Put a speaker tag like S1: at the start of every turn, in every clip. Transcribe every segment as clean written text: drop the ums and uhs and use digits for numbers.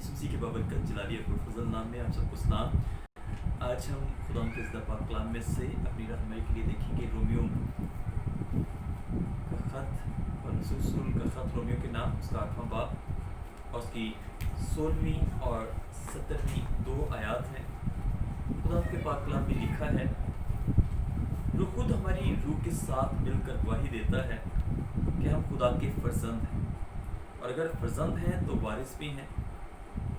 S1: यीशु मसीह के बाबरकत जलाली और फजल नाम में आप सबको सलाम। आज हम खुदा के ज़िंदा पाक कलाम में से अपनी रहनुमाई के लिए देखेंगे रोमियो का ख़त और रसूल का ख़त रोमियो के नाम, उसका 8वां बाब और उसकी 16वीं और 17वीं 2 आयात हैं। खुदा के पाक कलाम में लिखा है, रूह खुद हमारी रूह के साथ मिलकर गवाही देता है कि हम खुदा के फर्जंद हैं, और अगर फर्जंद हैं तो वारिस भी हैं,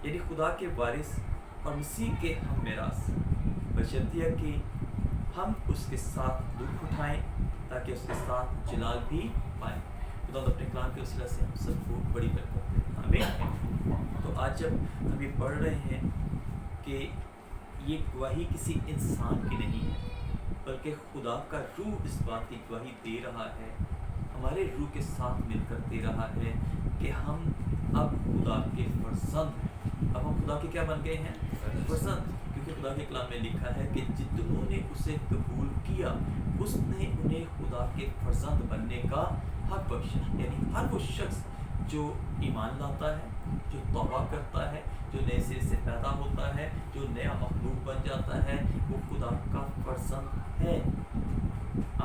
S1: यानी खुदा के वारिस और मसीह के हम मेरास, बशर्ते कि हम उसके साथ दुख उठाएं ताकि उसके साथ जलाल भी पाएं। खुदा अपने कलाम के वसीला से हम सबको बड़ी बरकत दे, आमीन। तो आज जब हम ये पढ़ रहे हैं कि ये गवाही किसी इंसान की नहीं है, बल्कि खुदा का रूह इस बात की गवाही दे रहा है, हमारे रूह के साथ मिलकर दे रहा है कि हम अब खुदा के फर्जंद हैं। अब हम खुदा के क्या बन गए हैं? फर्जंद। क्योंकि खुदा के कलाम में लिखा है कि जितनों ने उसे कबूल किया उसने उन्हें खुदा के फर्जंद बनने का हक बख्शा। यानी हर वो शख्स जो ईमान लाता है, जो तौबा करता है, जो नए सिरे से पैदा होता है, जो नया मखलूक बन जाता है, वो खुदा का फर्जंद है।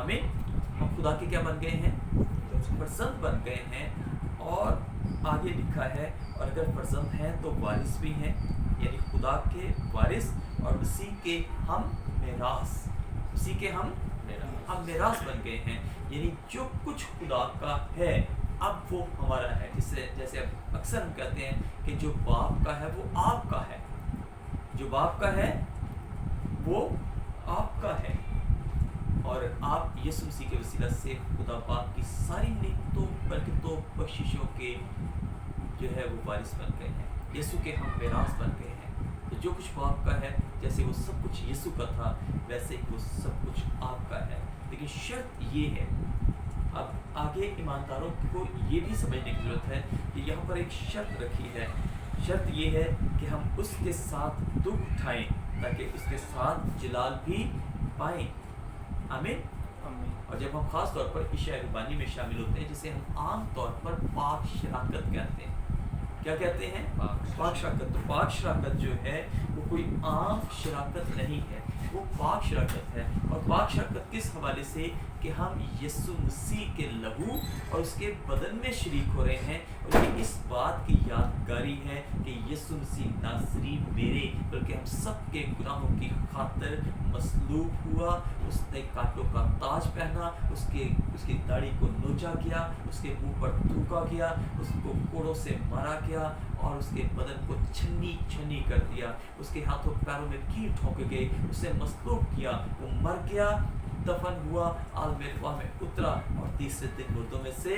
S1: आमीन। हम खुदा के क्या बन गए हैं? फर्जंद बन गए हैं। और आगे लिखा है, और अगर फर्जंद हैं तो वारिस भी हैं, यानी खुदा के वारिस और मसीह के हम मेरास। मसीह के हम मेरास बन गए हैं, यानी जो कुछ खुदा का है अब वो हमारा है। जैसे अब अक्सर हम कहते हैं कि जो बाप का है वो आपका है, जो बाप का है वो आपका है। और आप यीशु मसीह के वसीला से खुदा पाक की सारी नेमतों, बरकतों, बख्शिशों के जो है वो वारिस बन गए हैं, यीशु के हम मेरास बन गए हैं। तो जो कुछ बाप का है, जैसे वो सब कुछ यीशु का था, वैसे ही वो सब कुछ आपका है। लेकिन शर्त ये है, अब आगे ईमानदारों को ये भी समझने की ज़रूरत है कि यहाँ पर एक शर्त रखी है। शर्त ये है कि हम उसके साथ दुख उठाएं ताकि उसके साथ जलाल भी पाएं। आमीन। और जब हम खास तौर पर इशा रुबानी में शामिल होते हैं, जिसे हम आम तौर पर पाक शराकत कहते हैं। क्या कहते हैं? पाक शराकत। तो पाक शराकत जो है वो कोई आम शराकत नहीं है, वो पाक शराकत है। और पाक शराकत किस हवाले से? कि हम यीशु मसीह के लहू और उसके बदन में शरीक हो रहे हैं, और ये इस बात की यादगारी है कि यीशु मसीह ना सिर्फ मेरे बल्कि हम सब के गुनाहों की खातिर मसलूब हुआ। उसने कांटों का ताज पहना, उसकी दाढ़ी को नोचा गया, उसके मुंह पर थूका गया, उसको कोड़ों से मारा गया और उसके बदन को छन्नी छन्नी कर दिया। उसके हाथों पैरों में कील ठोंके गए, उसे मसलूब किया, वो मर गया, दफन हुआ, आलमेरवा में उतरा और तीसरे दिन मुर्दों में से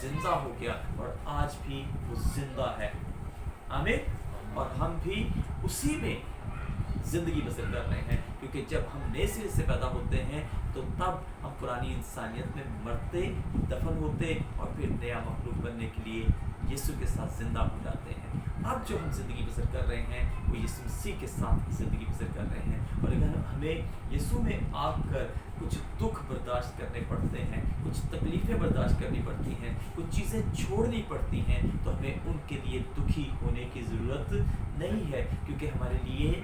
S1: जिंदा हो गया, और आज भी वो जिंदा है। आमीन। और हम भी उसी में ज़िंदगी बसर कर रहे हैं, क्योंकि जब हम नए सिरे से पैदा होते हैं तो तब हम पुरानी इंसानियत में मरते, दफन होते और फिर नया मखलूक बनने के लिए यीशु के साथ जिंदा हो जाते हैं। अब जो हम ज़िंदगी बसर कर रहे हैं वो यीशु मसीह के साथ ज़िंदगी बसर कर रहे हैं। और अगर हमें यीशु में आकर कुछ दुख बर्दाश्त करने पड़ते हैं, कुछ तकलीफ़ें बर्दाश्त करनी पड़ती हैं, कुछ चीज़ें छोड़नी पड़ती हैं, तो हमें उनके लिए दुखी होने की ज़रूरत नहीं है, क्योंकि हमारे लिए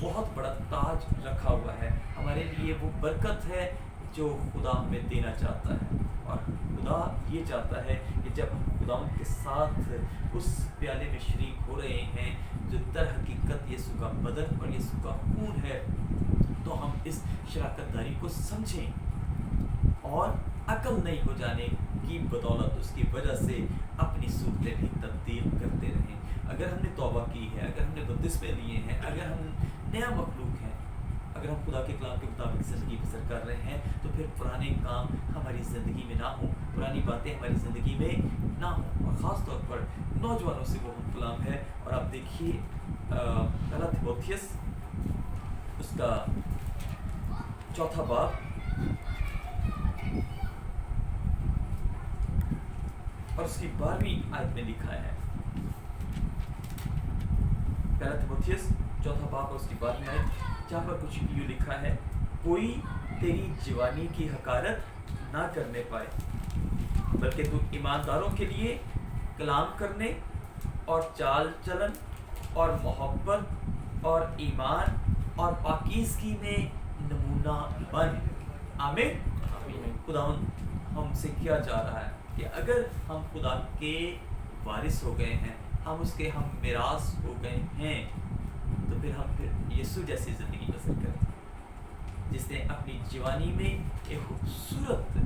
S1: बहुत बड़ा ताज रखा हुआ है। हमारे लिए वो बरकत है जो खुदा हमें देना चाहता है। और खुदा ये चाहता है कि जब हम खुदा के साथ उस प्याले में शरीक हो रहे हैं जो दर हकीकत यीशु का बदन और यीशु का खून है, तो हम इस शराकतदारी को समझें और अकल नहीं हो जाने की बदौलत उसकी वजह से अपनी सूरतें भी तब्दील करते रहें। अगर हमने तौबा की है, अगर हमने बपतिस्मे लिए हैं, अगर हम नया मखलूक हैं, अगर हम खुदा के कलाम के मुताबिक ज़िंदगी बसर कर रहे हैं, तो फिर पुराने काम हमारी ज़िंदगी में ना हो, पुरानी बातें हमारी ज़िंदगी में ना हो। और ख़ास तौर पर नौजवानों से वो हम कलाम है। और आप देखिए पहला थिमोथियस उसका 4वां बाब और उसकी 12वीं आयत में लिखा है। पहला थिमोथियस 4वां बाब और उसकी 12वीं आयत, जहाँ पर कुछ यूँ लिखा है, कोई तेरी जवानी की हकारत ना करने पाए, बल्कि तू ईमानदारों के लिए कलाम करने और चाल चलन اور محبत اور ایمان اور پاکیزگی میں نمونہ بن. آمین. خداوند ہم سے کیا چاہ رہا ہے کہ اگر ہم خدا کے وارث ہو گئے ہیں, ہم اس کے ہم میراث ہو گئے ہیں, تو پھر یسوع جیسی زندگی بسر کریں جس نے اپنی جوانی میں ایک خوبصورت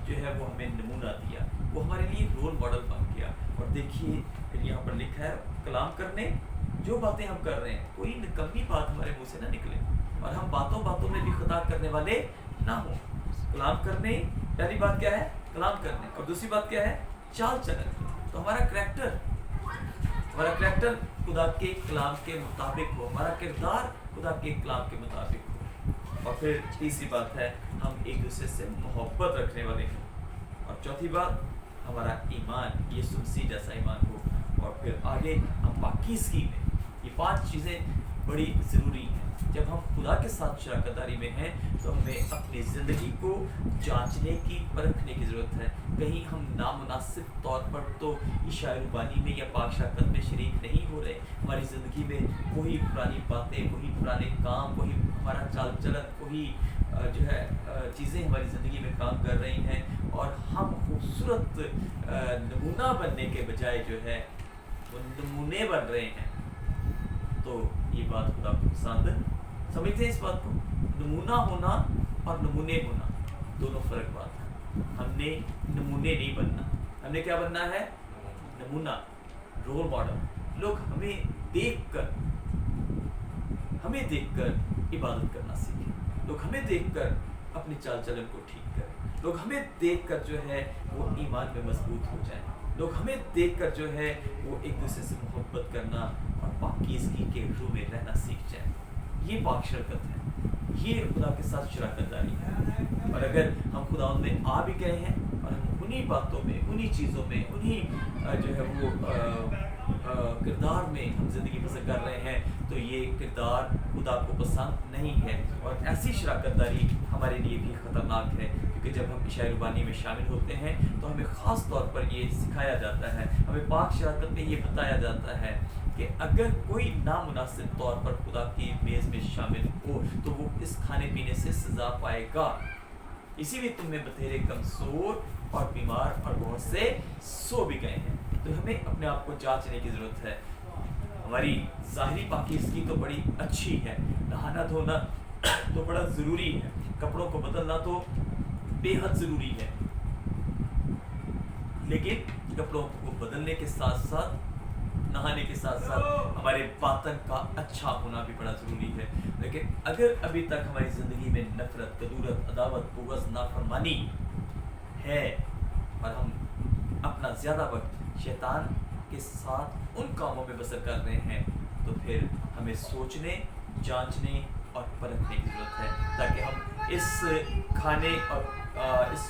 S1: جو ہے وہ ہمیں نمونہ دیا, وہ ہمارے لیے رول ماڈل بن گیا. اور دیکھیے پھر یہاں پر لکھا ہے کلام کرنے, جو باتیں ہم کر رہے ہیں کوئی نکمی بات ہمارے منہ سے نہ نکلے, اور ہم باتوں باتوں میں بھی خطا کرنے والے نہ ہوں. کلام کرنے, پہلی بات کیا ہے؟ کلام کرنے. اور دوسری بات کیا ہے؟ چال چلن. تو ہمارا کریکٹر خدا کے کلام کے مطابق ہو, ہمارا کردار خدا کے کلام کے مطابق ہو. اور پھر تیسری بات ہے ہم ایک دوسرے سے محبت رکھنے والے ہیں. اور چوتھی بات ہمارا ایمان یسوع مسیح جیسا ایمان ہو. اور پھر آگے ہم پاکیزگی میں, یہ 5 چیزیں بڑی ضروری ہیں. جب ہم خدا کے ساتھ شراکت داری میں ہیں تو ہمیں اپنی زندگی کو جانچنے کی, پرکھنے کی ضرورت ہے. کہیں ہم نامناسب طور پر تو عشاء ربانی میں یا پاک شراکت میں شریک نہیں ہو رہے. ہماری زندگی میں وہی پرانی باتیں, وہی پرانے کام, وہی ہمارا چال چلن, وہی جو ہے چیزیں ہماری زندگی میں کام کر رہی ہیں, اور ہم خوبصورت نمونہ بننے کے بجائے جو ہے وہ نمونے بن رہے ہیں. تو یہ بات خدا کو پسند, سمجھتے ہیں اس بات کو؟ نمونہ ہونا اور نمونے ہونا دونوں فرق بات ہے. ہم نے نمونے نہیں بننا, ہم نے کیا بننا ہے؟ نمونہ, رول ماڈل. لوگ ہمیں دیکھ کر عبادت کرنا سیکھیں, لوگ ہمیں دیکھ کر اپنی چال چلن کو ٹھیک کریں, لوگ ہمیں دیکھ کر جو ہے وہ ایمان میں مضبوط ہو جائیں, لوگ ہمیں دیکھ کر جو ہے وہ ایک دوسرے سے محبت کرنا اور پاکیزگی کے روح میں رہنا سیکھ جائیں. یہ پاک شرکت ہے, یہ خدا کے ساتھ شراکت داری ہے. اور اگر ہم خدا ان میں آ بھی گئے ہیں اور ہم انہی باتوں میں, انہی چیزوں میں, انہی جو ہے وہ کردار میں ہم زندگی بسر کر رہے ہیں, تو یہ کردار خدا کو پسند نہیں ہے. اور ایسی شراکت داری ہمارے لیے بھی خطرناک ہے, کیونکہ جب ہم عشاء ربانی میں شامل ہوتے ہیں تو ہمیں خاص طور پر یہ سکھایا جاتا ہے, ہمیں پاک شراکت میں یہ بتایا جاتا ہے کہ اگر کوئی نامناسب طور پر خدا کی میز میں شامل ہو تو وہ اس کھانے پینے سے سزا پائے گا. اسی لیے تم میں بتھیرے کمزور اور بیمار اور بہت سے سو بھی گئے ہیں. تو ہمیں اپنے آپ کو جانچنے کی ضرورت ہے. ہماری ظاہری پاکیزگی تو بڑی اچھی ہے, نہانا دھونا تو بڑا ضروری ہے, کپڑوں کو بدلنا تو بے حد ضروری ہے, لیکن کپڑوں کو بدلنے کے ساتھ ساتھ, نہانے کے ساتھ ساتھ ہمارے باطن کا اچھا ہونا بھی بڑا ضروری ہے. لیکن اگر ابھی تک ہماری زندگی میں نفرت, کدورت, عداوت, بغض, نافرمانی ہے اور ہم اپنا زیادہ وقت شیطان کے ساتھ ان کاموں میں بسر کر رہے ہیں, تو پھر ہمیں سوچنے, جانچنے اور پرکھنے کی ضرورت ہے, تاکہ ہم اس کھانے اور اس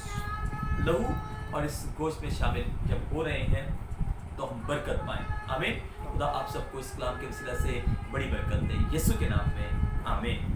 S1: لہو اور اس گوشت میں شامل جب ہو رہے ہیں تو ہم برکت پائیں. آمین. خدا آپ سب کو اس کلام کے وسیلہ سے بڑی برکت دے, یسوع کے نام میں آمین.